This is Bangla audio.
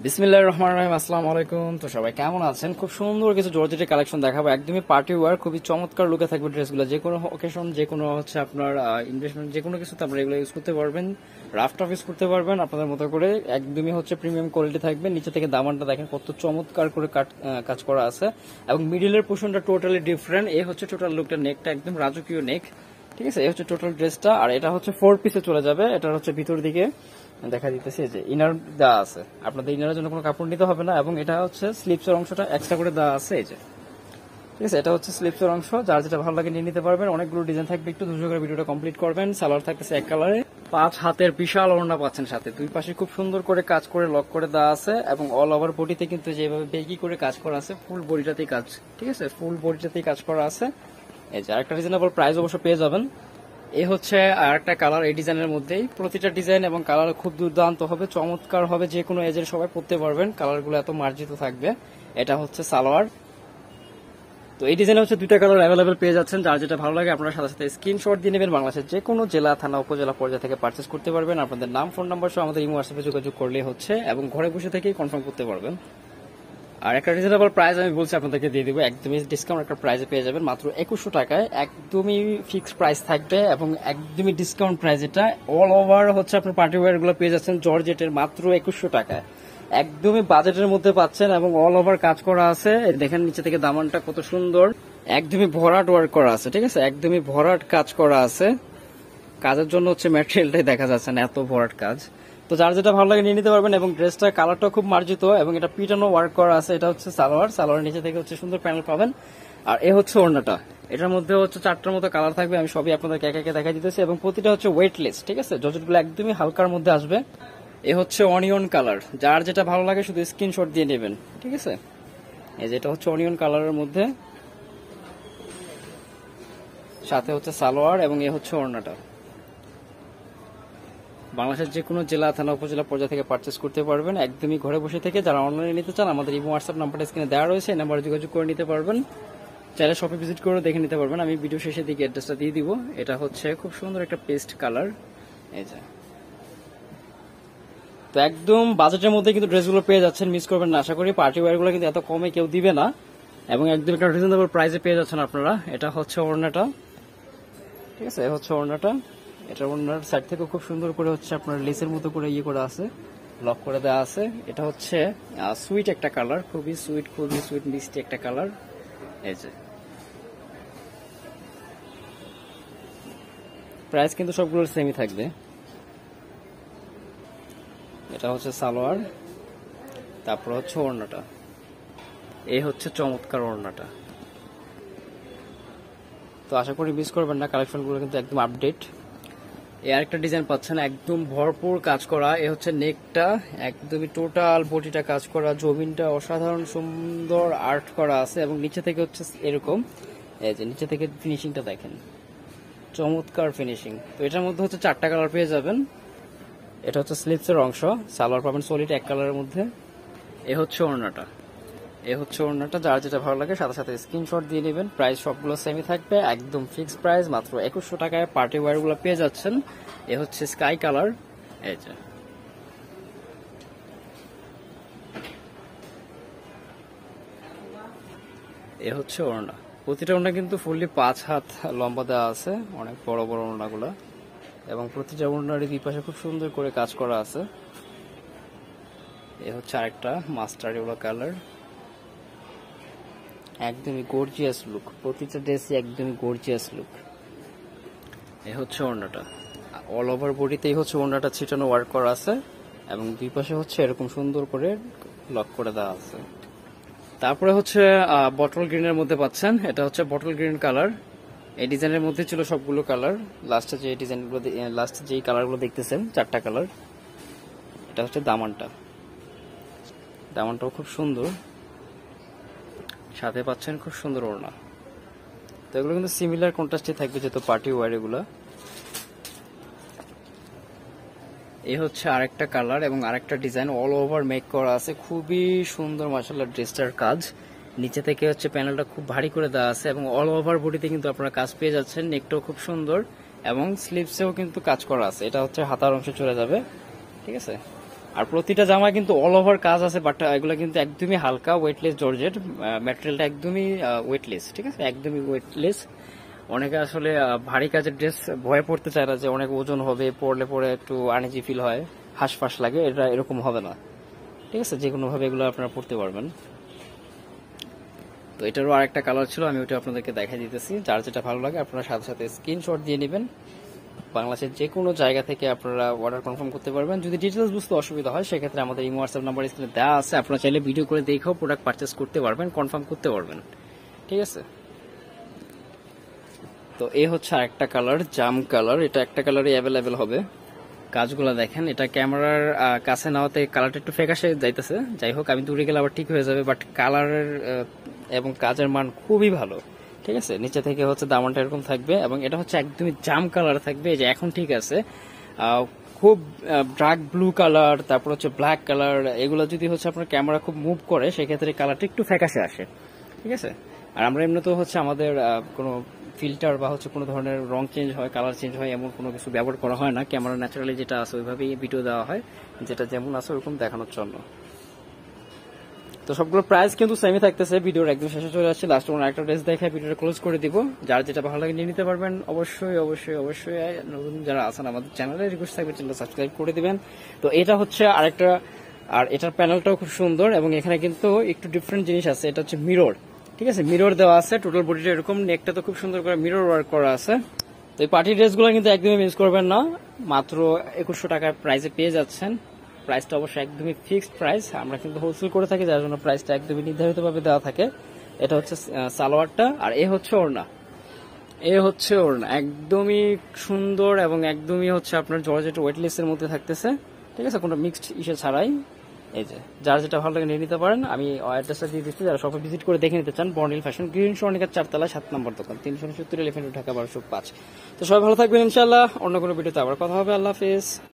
বিসমিল্লাহির রহমানির রহিম। আসসালামু আলাইকুম। তো সবাই কেমন আছেন? খুব সুন্দর কিছু জর্জেটের কালেকশন দেখাবো, একদমই পার্টি ওয়্যার, খুবই চমৎকার লুকে থাকবে ড্রেসগুলো। যে কোনো অকেশন, যে কোনো হচ্ছে আপনার ইনভেস্টমেন্ট, যে কোনো কিছুতে আপনারা এগুলো ইউজ করতে পারবেন, রাফ টাফ ইউজ করতে পারবেন আপনাদের মতো করে। একদমই হচ্ছে প্রিমিয়াম কোয়ালিটি থাকবে। নিচে থেকে দামানটা দেখেন কত চমৎকার করে কাজ করা আছে, এবং মিডিলের পোর্শনটা টোটালি ডিফারেন্ট। এই হচ্ছে টোটাল লুকটা, নেকটা একদম রাজকীয় নেক, ঠিক আছে। এই হচ্ছে টোটাল ড্রেসটা, আর এটা হচ্ছে 4 পিসে চলে যাবে। এটা হচ্ছে ভিতর দিকে দেখা দিতেছে যে ইনার দেওয়া আছে, আপনাদের ইনারের জন্য কোনো কাপড় নিতে হবে না। এবং এটা হচ্ছে স্লিপসের অংশটা এক্সট্রা করে দেওয়া আছে, এই যে, ঠিক আছে। এটা হচ্ছে স্লিপসের অংশ, যার যেটা ভালো লাগে নিয়ে নিতে পারবেন। অনেকগুলো ডিজাইন থাকবে, একটু ধৈর্য করে ভিডিওটা কমপ্লিট করবেন। সালোয়ার থাকতেছে এক কালারে, 5 হাতের বিশাল ওড়না পাচ্ছেন সাথে, দুই পাশে খুব সুন্দর করে কাজ করে লক করে দেওয়া আছে, এবং অল ওভার বডিতে কিন্তু যেভাবে বেগি করে কাজ করা আছে, ফুল বডিটাতেই কাজ, ঠিক আছে, ফুল বডিটাতেই কাজ করা আছে। এই যে আরেকটা রিজনেবল প্রাইস অবশ্য পেয়ে যাবেন। এই হচ্ছে আর একটা কালার এই ডিজাইনের মধ্যেই। প্রতিটা ডিজাইন এবং কালার খুব দুর্দান্ত হবে, চমৎকার হবে, যে কোনো এজের সবাই পরতে পারবেন। কালারগুলো এত মার্জিত থাকবে। এটা হচ্ছে সালোয়ার। তো এই ডিজাইনে হচ্ছে দুইটা কালার অ্যাভেলেবেল পেয়ে যাচ্ছেন, যার যেটা ভালো লাগে আপনারা সাথে সাথে স্ক্রিনশট দিয়ে নেবেন। বাংলাদেশের যে কোনো জেলা, থানা, উপজেলা পর্যায়ে থেকে পারচেস করতে পারবেন। আপনাদের নাম, ফোন নাম্বার সহ আমাদের ইমো হোয়াটসঅ্যাপে যোগাযোগ করলেই হচ্ছে, এবং ঘরে বসে থেকেই কনফার্ম করতে পারবেন। আর একটা রিজনেবল প্রাইস আমি বলছি আপনাদেরকে দিয়ে দিব, একদমই ডিসকাউন্ট একটা প্রাইসে পেয়ে যাবেন মাত্র 2100 টাকায়। একদমই ফিক্সড প্রাইস থাকবে, এবং একদমই ডিসকাউন্ট প্রাইস। এটা অল ওভার হচ্ছে আপনার পার্টি ওয়্যার গুলো পেয়ে যাচ্ছেন জর্জেটের মাত্র 2100 টাকায়। একদমই বাজেটের মধ্যে পাচ্ছেন, এবং অল ওভার কাজ করা আছে। দেখেন নিচে থেকে দামানটা কত সুন্দর, একদমই ভরাট ওয়ার্ক করা আছে, ঠিক আছে, একদমই ভরাট কাজ করা আছে। কাজের জন্য হচ্ছে ম্যাটেরিয়ালটাই দেখা যাচ্ছে না, এত ভরাট কাজ। তো যার যেটা ভালো লাগে নিয়ে নিতে পারবেন, এবং ড্রেসটা কালারটা খুব মার্জিত, এবং এটা পিটানো ওয়ার্ক করা আছে। এটা হচ্ছে সালোয়ার নিচে থেকে হচ্ছে সুন্দর প্যানেল পাবেন। আর এ হচ্ছে ওড়নাটা, এটার মধ্যে হচ্ছে 4টার মতো কালার থাকবে, আমি সবই আপনাদেরকে একে একে দেখা দিতেছি, এবং প্রতিটা হচ্ছে ওয়েটলেস, ঠিক আছে, জর্জেটগুলো একদমই হালকার মধ্যে আসবে। এ হচ্ছে অনিয়ন কালার, যার যেটা ভালো লাগে শুধু স্ক্রিনশট দিয়ে নেবেন, ঠিক আছে। এই যে এটা হচ্ছে অনিয়ন কালারের মধ্যে, সাথে হচ্ছে সালোয়ার, এবং এ হচ্ছে ওড়নাটা। বাংলাদেশের যে কোনো জেলা, থানা, উপজেলা পর্যায়ে থেকে পারচেস করতে পারবেন একদমই ঘরে বসে থেকে। যারা অনলাইনে নিতে চান, আমাদের ইমো হোয়াটসঅ্যাপ নাম্বারটা স্ক্রিনে দেওয়া রয়েছে, এই নাম্বারে যোগাযোগ করে নিতে পারবেন। চাইলে শপে ভিজিট করে দেখে নিতে পারবেন। আমি ভিডিও শেষে দিকে অ্যাড্রেসটা দিয়ে দিব। এটা হচ্ছে খুব সুন্দর একটা পেস্ট কালার, এই যে। তো একদম বাজেটের মধ্যে কিন্তু ড্রেসগুলো পেয়ে যাচ্ছেন, মিস করবেন না। আশা করি পার্টি ওয়্যারগুলো কিন্তু এত কমে কেউ দিবে না, এবং একদম একটা রিজনেবল প্রাইসে পেয়ে যাচ্ছেন আপনারা। এটা হচ্ছে ওড়নাটা, ঠিক আছে, এই হচ্ছে ওড়নাটা। এটা ওড়নার সাইড থেকে খুব সুন্দর করে হচ্ছে আপনার লেসের মতো করে ইয়ে করা আছে, লক করে দেওয়া আছে। এটা হচ্ছে সুইট একটা কালার, খুবই সুইট মিষ্টি একটা কালার, এই যে। প্রাইস কিন্তু সবগুলোর সেমই থাকবে। এটা হচ্ছে সালোয়ার, তারপর হচ্ছে ওড়নাটা। এই হচ্ছে চমৎকার ওড়নাটা। তো আশা করি মিস করবেন না, কালেকশনগুলো কিন্তু একদম আপডেট। এই আরেকটা ডিজাইন পাচ্ছেন, একদম ভরপুর কাজ করা। এ হচ্ছে নেকটা, একদমই টোটাল বডিটা কাজ করা, জমিনটা অসাধারণ সুন্দর আর্ট করা আছে, এবং নিচে থেকে হচ্ছে এরকম, এই যে নিচে থেকে ফিনিশিংটা দেখেন, চমৎকার ফিনিশিং। তো এটার মধ্যে হচ্ছে 4টা কালার পেয়ে যাবেন। এটা হচ্ছে স্লিপসের অংশ, সালোয়ার পাবেন সলিড এক কালারের মধ্যে। এ হচ্ছে ওড়নাটা, যার যেটা ভালো লাগে সাথে সাথে স্ক্রিনশট দিয়ে নেবেন। প্রাইস সবগুলো সেমই থাকবে, একদম ফিক্সড প্রাইস মাত্র 2100 টাকায় পার্টি ওয়্যার গুলো পেয়ে যাচ্ছেন। এ হচ্ছে স্কাই কালার, এই যে। এ হচ্ছে ওড়না, প্রতিটা ওড়না কিন্তু ফুললি 5 হাত লম্বা দেওয়া আছে, অনেক বড় বড় ওড়নাগুলো, এবং প্রতিটা ওড়নারই দুই পাশে খুব সুন্দর করে কাজ করা আছে। এ হচ্ছে আরেকটা মাস্টার ইয়েলো কালার, একদমই গর্জিয়াস লুক, প্রতিটা ড্রেসই একদমই গর্জিয়াস লুক। এই হচ্ছে ওড়নাটা, অল ওভার বডিতেই হচ্ছে ওড়নাটা ছিটানো ওয়ার্ক করা আছে, এবং দুই পাশে হচ্ছে এরকম সুন্দর করে লক করে দেওয়া আছে। তারপরে হচ্ছে বটল গ্রিনের মধ্যে পাচ্ছেন, এটা হচ্ছে বটল গ্রিন কালার। এই ডিজাইনের মধ্যে ছিল সবগুলো কালার, লাস্টে যে ডিজাইনগুলো, লাস্টে যেই কালারগুলো দেখতেছেন 4টা কালার। এটা হচ্ছে দামানটাও খুব সুন্দর, সাথে পাচ্ছেন খুব সুন্দর ওড়না। তো এগুলো কিন্তু সিমিলার কন্ট্রাস্টে থাকবে, যেহেতু পার্টি ওয়্যার এগুলা। এই হচ্ছে আরেকটা কালার এবং আরেকটা ডিজাইন, অল ওভার মেক করা আছে, খুবই সুন্দর মাশাআল্লাহ ড্রেসটার কাজ। নিচে থেকে হচ্ছে প্যানেলটা খুব ভারী করে দেওয়া আছে, এবং অল ওভার বডিতে কিন্তু আপনারা কাজ পেয়ে যাচ্ছেন। নেকটাও খুব সুন্দর, এবং স্লিভসেও কিন্তু কাজ করা আছে। এটা হচ্ছে হাতার অংশে চলে যাবে, ঠিক আছে। আর প্রতিটা জামায় কিন্তু অল ওভার কাজ আছে, বাট এগুলো কিন্তু একদমই হালকা ওয়েটলেস জর্জেট, ম্যাটেরিয়ালটা একদমই ওয়েটলেস, ঠিক আছে, একদমই ওয়েটলেস। অনেকে আসলে ভারী কাজের ড্রেস ভয়ে পড়তে চায় না, যে অনেক ওজন হবে, পরলে পরে একটু আনইজি ফিল হয়, হাঁসফাঁস লাগে, এটা এরকম হবে না, ঠিক আছে, যে কোনো ভাবে এগুলো আপনারা পড়তে পারবেন। তো এটারও আরেকটা কালার ছিল, আমি ওটা আপনাদেরকে দেখাই দিতেছি। যার যেটা ভালো লাগে আপনারা সাথে সাথে স্ক্রিনশট দিয়ে নেবেন। বাংলাদেশের যে কোনো জায়গা থেকে আপনারা অর্ডার কনফার্ম করতে পারবেন। যদি ডিটেলস বুঝতে অসুবিধা হয় সেক্ষেত্রে আমাদের ইমো হোয়াটসঅ্যাপ নাম্বার স্ক্রিনে দেওয়া আছে, আপনারা চাইলে ভিডিও করে দেখেও প্রোডাক্ট পারচেস করতে পারবেন, কনফার্ম করতে পারবেন, ঠিক আছে। তো এই হচ্ছে আরেকটা কালার, জাম কালার, এটা একটা কালারই অ্যাভেলেবেল হবে। কাজগুলো দেখেন, এটা ক্যামেরার কাছে নেওয়াতে কালারটা একটু ফ্যাকাশে যাইতেছে, যাই হোক আমি দূরে গেলে আবার ঠিক হয়ে যাবে, বাট কালারের এবং কাজের মান খুবই ভালো, ঠিক আছে। নিচে থেকে হচ্ছে দামানটা এরকম থাকবে, এবং এটা হচ্ছে একদমই জাম কালার থাকবে, এই যে এখন ঠিক আছে। খুব ডার্ক ব্লু কালার, তারপর হচ্ছে ব্ল্যাক কালার, এগুলো যদি হচ্ছে আপনার ক্যামেরা খুব মুভ করে সেক্ষেত্রে কালারটা একটু ফ্যাকাশে আসে, ঠিক আছে। আর আমরা এমনিতেও হচ্ছে আমাদের কোনো ফিল্টার বা হচ্ছে কোনো ধরনের রং চেঞ্জ হয়, কালার চেঞ্জ হয়, এমন কোনো কিছু ব্যবহার করা হয় না। ক্যামেরা ন্যাচারালি যেটা আছে ওইভাবেই ভিডিও দেওয়া হয়, যেটা যেমন আছে ওরকম দেখানোর জন্য। তো সবগুলো প্রাইস কিন্তু সেমই থাকতেছে। ভিডিওর একদম শেষে চলে আসছে, লাস্ট ওয়ান একটা ড্রেস দেখে ভিডিওটা ক্লোজ করে দিব। যার যেটা ভালো লাগে নিয়ে নিতে পারবেন। অবশ্যই অবশ্যই অবশ্যই নতুন যারা আছেন আমাদের চ্যানেলে রিকোয়েস্ট থাকবে চ্যানেলটা সাবস্ক্রাইব করে দিবেন। তো এটা হচ্ছে আরেকটা, আর এটার প্যানেলটাও খুব সুন্দর, এবং এখানে কিন্তু একটু ডিফারেন্ট জিনিস আছে। এটা হচ্ছে মিরর, ঠিক আছে, মিরর দেওয়া আছে টোটাল বডিটা এরকম, নেকটা তো খুব সুন্দর করে মিরর ওয়ার্ক করা আছে। তো এই পার্টি ড্রেসগুলো কিন্তু একদমই মিস করবেন না, মাত্র 2100 টাকার প্রাইসে পেয়ে যাচ্ছেন। প্রাইসটা অবশ্যই একদমই ফিক্সড প্রাইস, আমরা কিন্তু হোলসেল করে থাকি, যার জন্য প্রাইসটা একদমই নির্ধারিতভাবে দেওয়া থাকে। এটা হচ্ছে সালোয়ারটা, আর এ হচ্ছে ওড়না, এ হচ্ছে ওড়না, একদমই সুন্দর এবং একদমই হচ্ছে আপনার জর্জেট ওয়েটলেসের মধ্যে থাকতেছে, ঠিক আছে, কোনো মিক্সড ইসে ছাড়াই। এই যে যার যেটা ভালো লাগে নিয়ে নিতে পারেন। আমি অ্যাড্রেসটা দিয়ে দিচ্ছি, যারা সবাই ভিজিট করে দেখে নিতে চান। বর্ণিল ফ্যাশন, গ্রিন সর্ণিকার 4 তলা 7 নম্বর দোকান, 370 এলিফ্যান্ট রোড, ঢাকা 1205। তো সবাই ভালো থাকবেন ইনশাআল্লাহ। অন্য কোনো ভিডিওতে আবার কথা হবে। আল্লাহ হাফেজ।